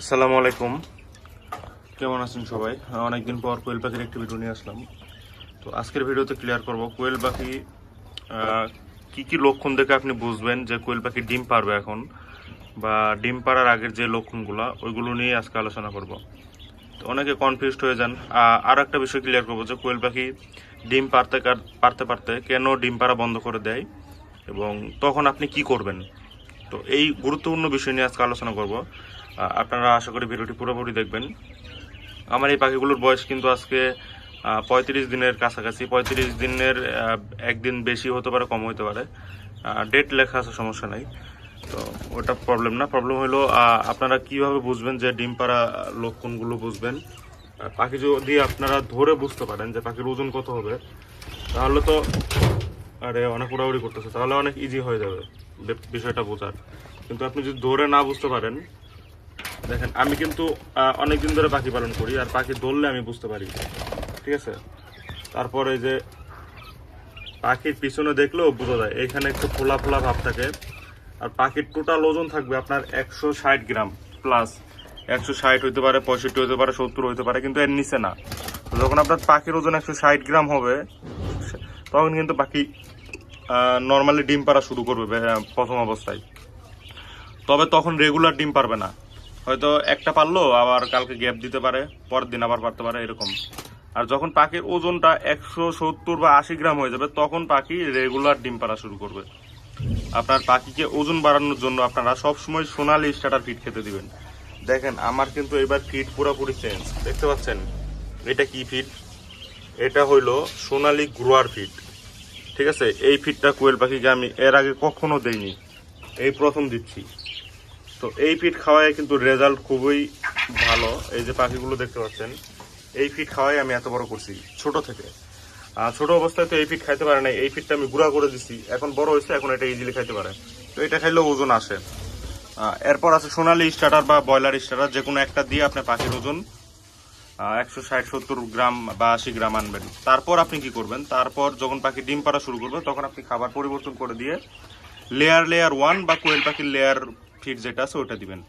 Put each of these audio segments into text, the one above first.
আসসালামু আলাইকুম, কেমন আছেন সবাই? অনেকদিন পর কোয়েল পাখির একটি ভিডিও নিয়ে আসলাম। তো আজকের ভিডিওতে ক্লিয়ার করব কোয়েল পাখি কি কি লক্ষণ দেখে আপনি বুঝবেন যে কোয়েল পাখি ডিম পারবে এখন, বা ডিম পাড়ার আগের যে লক্ষণগুলো ওইগুলো নিয়ে আজকে আলোচনা করব। তো অনেকে কনফিউজড হয়ে যান। আর একটা বিষয় ক্লিয়ার করবো যে কোয়েল পাখি ডিম পারতে পারতে কেন ডিম পাড়া বন্ধ করে দেয় এবং তখন আপনি কি করবেন। তো এই গুরুত্বপূর্ণ বিষয় নিয়ে আজকে আলোচনা করব। আপনারা আশা করি ভিডিওটি পুরোপুরি দেখবেন। আমার এই পাখিগুলোর বয়স কিন্তু আজকে 35 দিনের কাছাকাছি। 35 দিনের একদিন বেশি হতে পারে, কম হতে পারে। ডেট লেখা আছে, সমস্যা নাই। তো ওটা প্রবলেম না। প্রবলেম হলো আপনারা কিভাবে বুঝবেন যে ডিম পাড়া লক্ষণগুলো বুঝবেন। পাখি যদি আপনারা ধরে বুঝতে পারেন যে পাখির ওজন কত হবে, তাহলে তো আরে অনেক উড়াউড়ি করতেছে, তাহলে অনেক ইজি হয়ে যাবে বিষয়টা বোঝার। কিন্তু আপনি যদি ধরে না বুঝতে পারেন, দেখেন আমি কিন্তু অনেকদিন ধরে পাখি পালন করি, আর পাখি ধরলে আমি বুঝতে পারি, ঠিক আছে। তারপরে যে পাখির পিছনে দেখলেও বোঝা যায় এখানে একটু ফোলা ফোলা ভাব থাকে। আর পাখির টোটাল ওজন থাকবে আপনার 160 গ্রাম প্লাস। 160 হইতে পারে, 65 হইতে পারে, 70 হইতে পারে, কিন্তু এর নিচে না। যখন আপনার পাখির ওজন 160 গ্রাম হবে, তখন কিন্তু পাখি নর্মালি ডিম পাড়া শুরু করবে প্রথম অবস্থায়। তবে তখন রেগুলার ডিম পারবে না, হয়তো একটা পারলো, আবার কালকে গ্যাপ দিতে পারে, পরের দিন আবার পারতে পারে, এরকম। আর যখন পাখির ওজনটা 170 বা 80 গ্রাম হয়ে যাবে, তখন পাখি রেগুলার ডিম পাড়া শুরু করবে। আপনার পাখিকে ওজন বাড়ানোর জন্য আপনারা সবসময় সোনালি স্টার্টার ফিড খেতে দিবেন। দেখেন আমার কিন্তু এবার ফিড পুরোপুরি চেঞ্জ, দেখতে পাচ্ছেন। এটা কি ফিড? এটা হইলো সোনালি গ্রোয়ার ফিড, ঠিক আছে। এই ফিডটা কোয়েল পাখিকে আমি এর আগে কখনো দেইনি, এই প্রথম দিচ্ছি। তো এই ফিড খাওয়ায় কিন্তু রেজাল্ট খুবই ভালো। এই যে পাখিগুলো দেখতে পাচ্ছেন, এই ফিড খাওয়াই আমি এত বড় করছি ছোট থেকে। ছোট অবস্থায় তো এই ফিড খাইতে পারে না, এই ফিডটা আমি গুঁড়া করে দিচ্ছি, এখন বড় হয়েছে, এখন এটা ইজিলি খাইতে পারে। তো এটা খাইলেও ওজন আসে। এরপর আছে সোনালি স্টার্টার বা ব্রয়লার স্টার্টার, যে কোনো একটা দিয়ে আপনার পাখির ওজন 160-70 গ্রাম বা 80 গ্রাম আনবেন। তারপর আপনি কি করবেন, তারপর যখন পাখি ডিম পাড়া শুরু করবে, তখন আপনি খাবার পরিবর্তন করে দিয়ে লেয়ার 1 বা কোয়েল পাখির লেয়ার ফিড যেটা আছে ওটা দিবেন।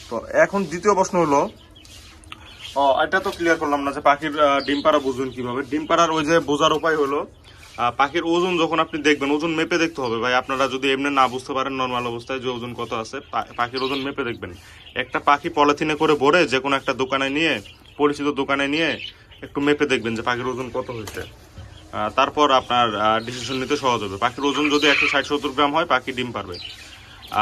তো এখন দ্বিতীয় প্রশ্ন হলো, এটা তো ক্লিয়ার করলাম না যে পাখির ডিম পাড়া বুঝবেন কিভাবে। ডিম পাড়ার ওই যে বোঝার উপায় হলো, পাখির ওজন যখন আপনি দেখবেন, ওজন মেপে দেখতে হবে ভাই। আপনারা যদি এমনি না বুঝতে পারেন নর্মাল অবস্থায় যে ওজন কত আছে, পাখির ওজন মেপে দেখবেন। একটা পাখি পলিথিনে করে ভরে যে কোনো একটা দোকানে নিয়ে, পরিচিত দোকানে নিয়ে একটু মেপে দেখবেন যে পাখির ওজন কত হয়েছে। তারপর আপনার ডিসিশন নিতে সহজ হবে। পাখির ওজন যদি 160-70 গ্রাম হয়, পাখি ডিম পারবে।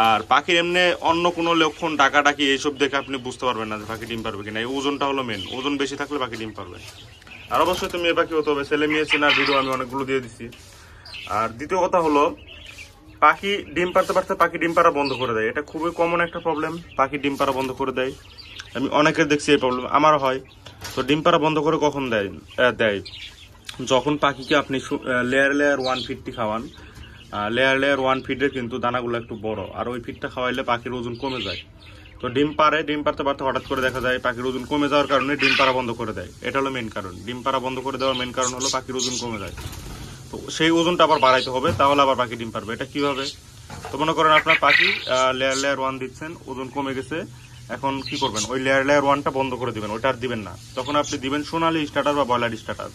আর পাখির এমনি অন্য কোনো লক্ষণ, ডাকাডাকি এইসব দেখে আপনি বুঝতে পারবেন না যে পাখি ডিম পারবে কিনা। এই ওজনটা হলো মেন, ওজন বেশি থাকলে পাখি ডিম পারবে। আর অবশ্যই তো মেয়ে পাখি হতে হবে, ছেলে মেয়ে চেনার ভিডিও আমি অনেকগুলো দিয়ে দিচ্ছি। আর দ্বিতীয় কথা হলো, পাখি ডিম পারতে পারতে পাখি ডিম পাড়া বন্ধ করে দেয়। এটা খুবই কমন একটা প্রবলেম, পাখি ডিম পাড়া বন্ধ করে দেয়। আমি অনেকের দেখছি এই প্রবলেম, আমারও হয়। তো ডিম পাড়া বন্ধ করে কখন দেয় যখন পাখিকে আপনি লেয়ার 1 ফিডটি খাওয়ান। লেয়ার 1 ফিডের কিন্তু দানাগুলো একটু বড়, আর ওই ফিডটা খাওয়াইলে পাখির ওজন কমে যায়। তো ডিম পারতে পারতে হঠাৎ করে দেখা যায় পাখির ওজন কমে যাওয়ার কারণে ডিম পাড়া বন্ধ করে দেয়। এটা হলো মেন কারণ। ডিম পাড়া বন্ধ করে দেওয়ার মেন কারণ হলো পাখির ওজন কমে যায়। তো সেই ওজনটা আবার বাড়াইতে হবে, তাহলে আবার পাখি ডিম পারবে। এটা কিভাবে? তো মনে করেন আপনার পাখি লেয়ার 1 দিচ্ছেন, ওজন কমে গেছে, এখন কি করবেন, ওই লেয়ার 1টা বন্ধ করে দিবেন, ওটা আর দিবেন না। তখন আপনি দিবেন সোনালি স্টার্টার বা ব্রয়লার স্টার্টার,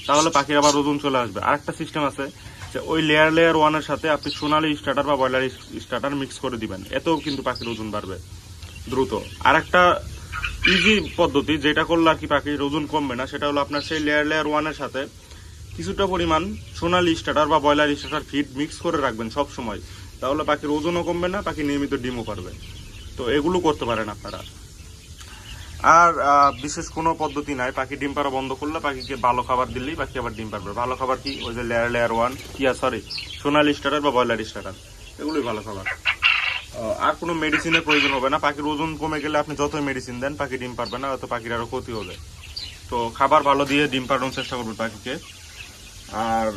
তাহলে পাখির আবার ওজন চলে আসবে। আরেকটা সিস্টেম আছে যে ওই লেয়ার 1 সাথে আপনি সোনালি স্টার্টার বা ব্রয়লার স্টার্টার মিক্স করে দিবেন, এতেও কিন্তু পাখির ওজন বাড়বে দ্রুত। আরেকটা ইজি পদ্ধতি যেটা করলে আর কি পাখির ওজন কমবে না, সেটা হলো আপনার সেই লেয়ার 1 সাথে কিছুটা পরিমাণ সোনালি স্টার্টার বা ব্রয়লার স্টার্টার ফিড মিক্স করে রাখবেন সব সময়, তাহলে পাখির ওজনও কমবে না, পাখি নিয়মিত ডিমও পারবে। তো এগুলো করতে পারেন আপনারা। আর বিশেষ কোনো পদ্ধতি নাই, পাখি ডিম পাড়া বন্ধ করলে পাখিকে ভালো খাবার দিলেই পাখি আবার ডিম পারবে। ভালো খাবার কি? ওই যে লেয়ার 1 সোনালি স্টার্টার বা ব্রয়লার স্টার্টার, এগুলোই ভালো খাবার। আর কোনো মেডিসিনের প্রয়োজন হবে না। পাখির ওজন কমে গেলে আপনি যতই মেডিসিন দেন, পাখি ডিম পারবে না, হয়তো পাখির আরও ক্ষতি হবে। তো খাবার ভালো দিয়ে ডিম পাড়ানোর চেষ্টা করবে পাখিকে। আর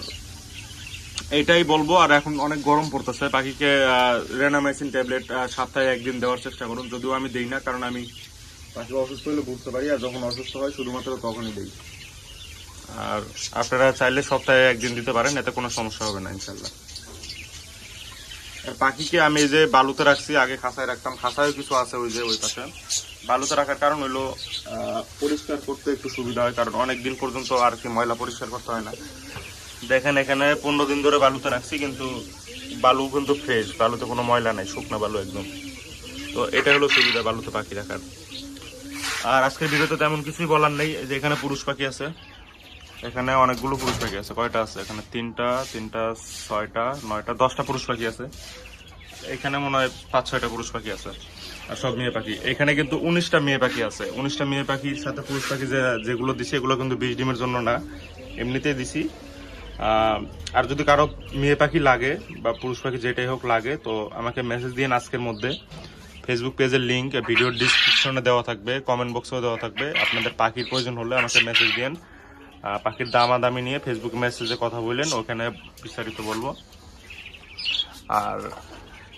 এইটাই বলবো। আর এখন অনেক গরম পড়তেছে, পাখিকে রেনামাইসিন ট্যাবলেট সপ্তাহে একদিন দেওয়ার চেষ্টা করুন। যদিও আমি দিই না, কারণ আমি পাখি অসুস্থ হলে বুঝতে পারি, আর যখন অসুস্থ হয় শুধুমাত্র তখনই দিই। আর আপনারা চাইলে সপ্তাহে একদিন দিতে পারেন, এতে কোনো সমস্যা হবে না ইনশাল্লাহ। আর পাখিকে আমি এই যে বালুতে রাখছি, আগে খাঁচায় রাখতাম, খাঁচায় কিছু আছে ওই যে ওই পাশে। বালুতে রাখার কারণ হইলো পরিষ্কার করতে একটু সুবিধা হয়, কারণ অনেক দিন পর্যন্ত আর কি ময়লা পরিষ্কার করতে হয় না। দেখেন এখানে 15 দিন ধরে বালুতে রাখছি, কিন্তু বালু কিন্তু ফ্রেশ, বালুতে কোনো ময়লা নাই, শুকনা বালু একদম। তো এটা হলো সুবিধা বালুতে পাখি রাখার। আর আজকের ভিডিওতে তেমন কিছুই বলার নেই। যে এখানে পুরুষ পাখি আছে, এখানে অনেকগুলো পুরুষ পাখি আছে। কয়টা আছে এখানে? 3টা 6টা 9টা 10টা পুরুষ পাখি আছে। এখানে মনে হয় 5-6টা পুরুষ পাখি আছে, আর সব মেয়ে পাখি। এখানে কিন্তু 19টা মেয়ে পাখি আছে। 19টা মেয়ে পাখির সাথে পুরুষ পাখি যেগুলো দিছি এগুলো কিন্তু 20 ডিমের জন্য না, এমনিতেই দিছি। আর যদি কারো মেয়ে পাখি লাগে বা পুরুষ পাখি যেটাই হোক লাগে, তো আমাকে মেসেজ দিন আজকের মধ্যে। ফেসবুক পেজের লিঙ্ক ভিডিওর ডিসক্রিপশনে দেওয়া থাকবে, কমেন্ট বক্সেও দেওয়া থাকবে। আপনাদের পাখির প্রয়োজন হলে আমাকে মেসেজ দিন। পাখির দামাদামি নিয়ে ফেসবুক মেসেজে কথা বললেন, ওখানে বিস্তারিত বলবো। আর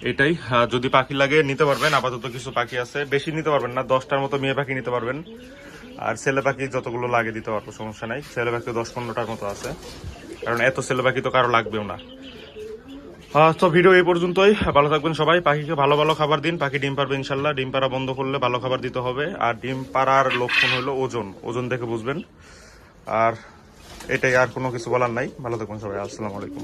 এটাই, যদি পাখি লাগে নিতে পারবেন। আপাতত কিছু পাখি আছে, বেশি নিতে পারবেন না, 10টার মতো মেয়ে পাখি নিতে পারবেন। আর ছেলে পাখি যতগুলো লাগে দিতে পারবো, সমস্যা নাই। ছেলে পাখি 10-15টার মতো আছে, কারণ এত ছেলে পাখি তো কারো লাগবেও না। তো ভিডিও এই পর্যন্তই। ভালো থাকবেন সবাই। পাখিকে ভালো ভালো খাবার দিন, পাখি ডিম পারবে ইনশাল্লাহ। ডিম পাড়া বন্ধ করলে ভালো খাবার দিতে হবে। আর ডিম পাড়ার লক্ষণ হলো ওজন, ওজন দেখে বুঝবেন। আর এটাই, আর কোনো কিছু বলার নাই। ভালো থাকবেন সবাই। আসসালামু আলাইকুম।